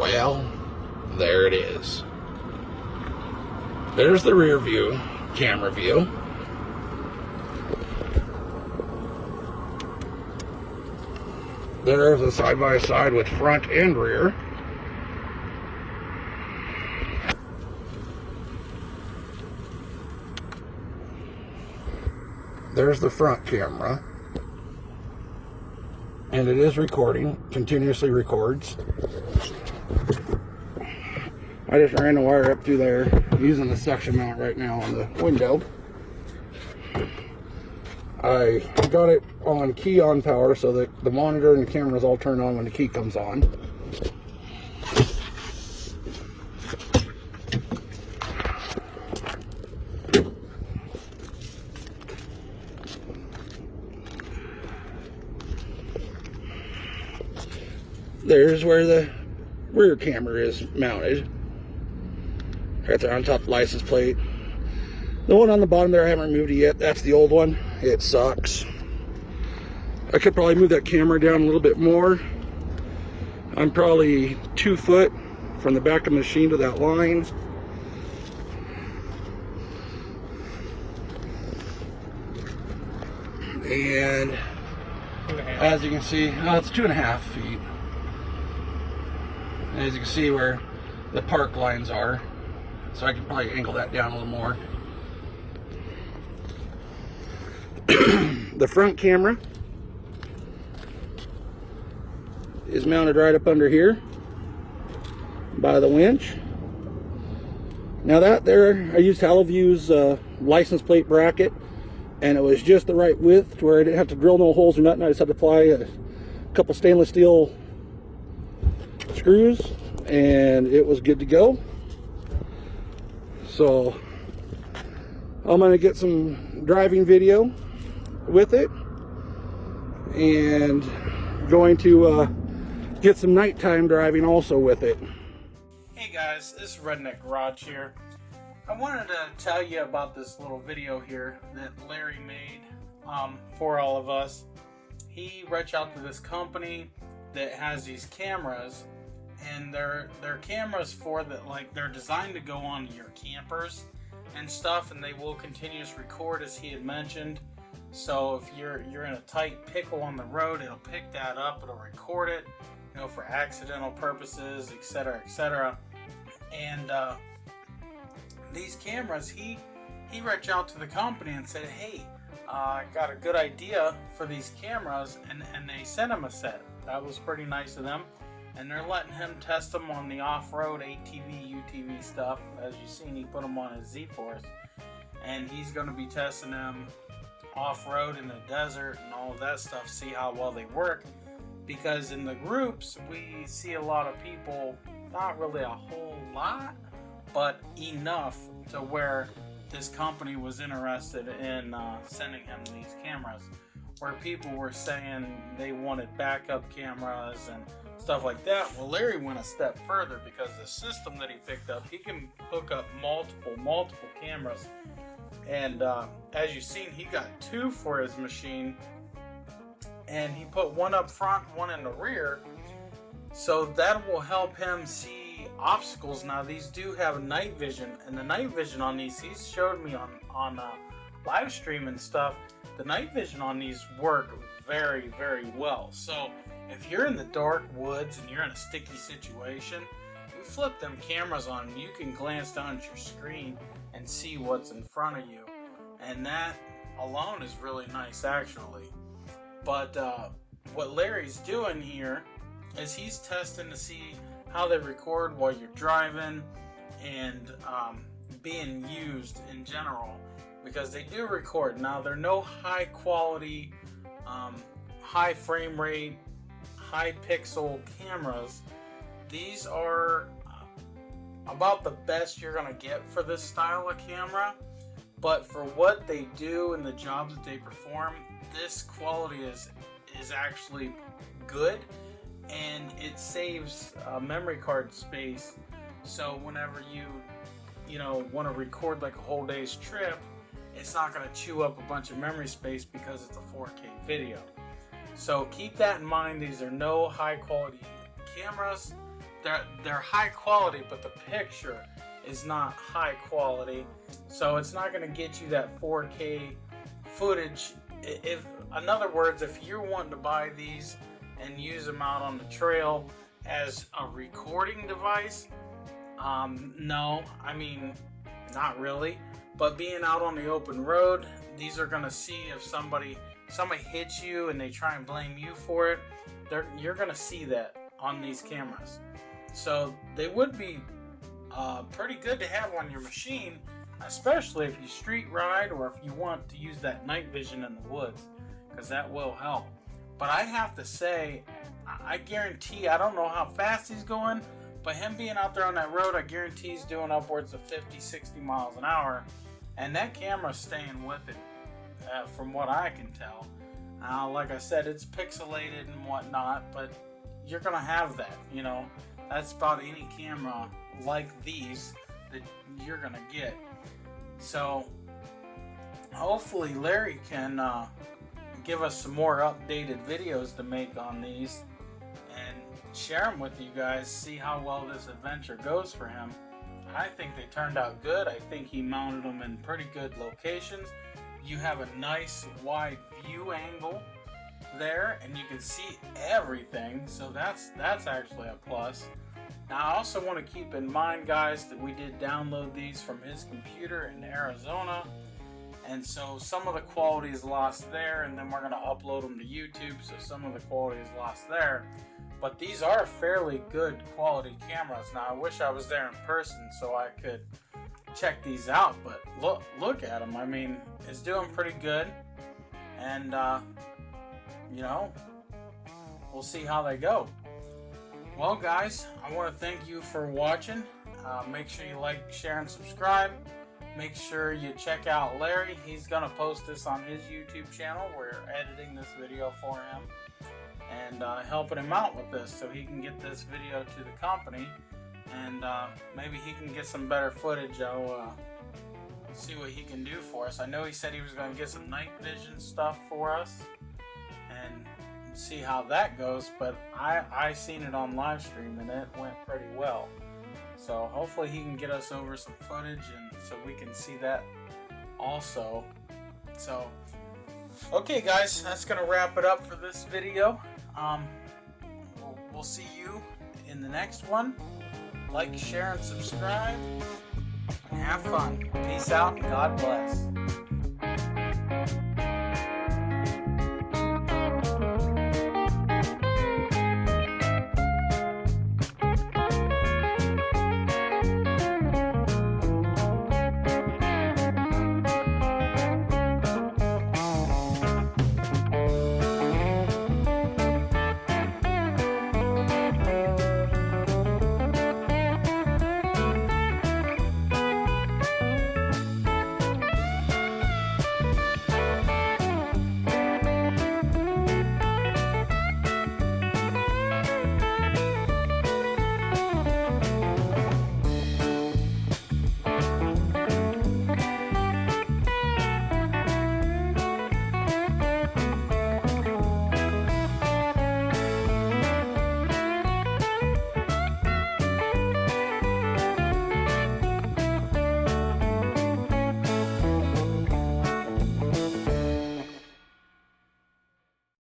Well, there it is. There's the rear view camera view. There's a side-by-side with front and rear. There's the front camera. And it is recording, continuously records. I just ran the wire up through there, using the suction mount right now on the window. I got it on key on power so that the monitor and the cameras all turn on when the key comes on. There's where the rear camera is mounted. Right there on top of the license plate. The one on the bottom there, I haven't removed it yet. That's the old one. It sucks. I could probably move that camera down a little bit more. I'm probably 2 foot from the back of the machine to that line. And as you can see, it's 2.5 feet. As you can see where the park lines are. So I can probably angle that down a little more. The front camera is mounted right up under here by the winch. Now that there, I used HaloView's license plate bracket, and it was just the right width to where I didn't have to drill no holes or nothing. I just had to apply a couple stainless steel screws and it was good to go. So I'm going to get some driving video with it and going to get some nighttime driving also with it. Hey guys, this is Redneck Garage here. I wanted to tell you about this little video here that Larry made for all of us. He reached out to this company that has these cameras, and they're cameras for that, like, they're designed to go on your campers and stuff, and they will continuously record, as he had mentioned. So if you're in a tight pickle on the road, it'll pick that up, it'll record it, you know, for accidental purposes, etc., etc. And these cameras, he reached out to the company and said, hey, I got a good idea for these cameras, and they sent him a set. That was pretty nice of them. And they're letting him test them on the off-road ATV, UTV stuff. As you've seen, he put them on his Z-Force. And he's going to be testing them off-road in the desert and all of that stuff, see how well they work. Because in the groups, we see a lot of people, not really a whole lot, but enough to where this company was interested in sending him these cameras. Where people were saying they wanted backup cameras and stuff like that. Well, Larry went a step further, because the system that he picked up, he can hook up multiple cameras. And as you've seen, he got 2 for his machine, and he put one up front, one in the rear, so that will help him see obstacles. Now these do have night vision, and the night vision on these, he's showed me on live stream and stuff, the night vision on these work very, very well. So if you're in the dark woods and you're in a sticky situation, you flip them cameras on and you can glance down at your screen and see what's in front of you. And that alone is really nice, actually. But what Larry's doing here is he's testing to see how they record while you're driving and being used in general, because they do record. Now, they're no high quality, high frame rate, high pixel cameras. These are about the best you're going to get for this style of camera, but for what they do and the jobs that they perform, this quality is actually good, and it saves memory card space. So whenever you want to record like a whole day's trip, it's not going to chew up a bunch of memory space because it's a 4K video. So keep that in mind. These are no high quality cameras, they're high quality, but the picture is not high quality, so it's not going to get you that 4K footage. If, in other words, if you're wanting to buy these and use them out on the trail as a recording device, no, I mean, not really. But being out on the open road, these are gonna see if somebody hits you and they try and blame you for it. You're gonna see that on these cameras. So they would be pretty good to have on your machine, especially if you street ride or if you want to use that night vision in the woods, because that will help. But I have to say, I guarantee, I don't know how fast he's going, but him being out there on that road, I guarantee he's doing upwards of 50, 60 miles an hour, and that camera's staying with it, from what I can tell. Like I said, it's pixelated and whatnot, but you're gonna have that, you know. That's about any camera like these that you're gonna get. So hopefully Larry can give us some more updated videos to make on these and share them with you guys, see how well this adventure goes for him. I think they turned out good. I think he mounted them in pretty good locations. You have a nice wide view angle there, and you can see everything, so that's actually a plus. Now I also want to keep in mind, guys, that we did download these from his computer in Arizona, and so some of the quality is lost there, and then we're going to upload them to YouTube, so some of the quality is lost there. But these are fairly good quality cameras. Now I wish I was there in person so I could check these out, but look at them. I mean, it's doing pretty good, and you know, we'll see how they go. Well, guys, I want to thank you for watching. Make sure you like, share, and subscribe. Make sure you check out Larry. He's going to post this on his YouTube channel. We're editing this video for him and helping him out with this so he can get this video to the company, and maybe he can get some better footage. I'll see what he can do for us. I know he said he was going to get some night vision stuff for us and see how that goes, but I seen it on live stream and it went pretty well. So hopefully he can get us over some footage and so we can see that also. So okay, guys, that's gonna wrap it up for this video. We'll see you in the next one. Like, share, and subscribe, and have fun. Peace out, and God bless.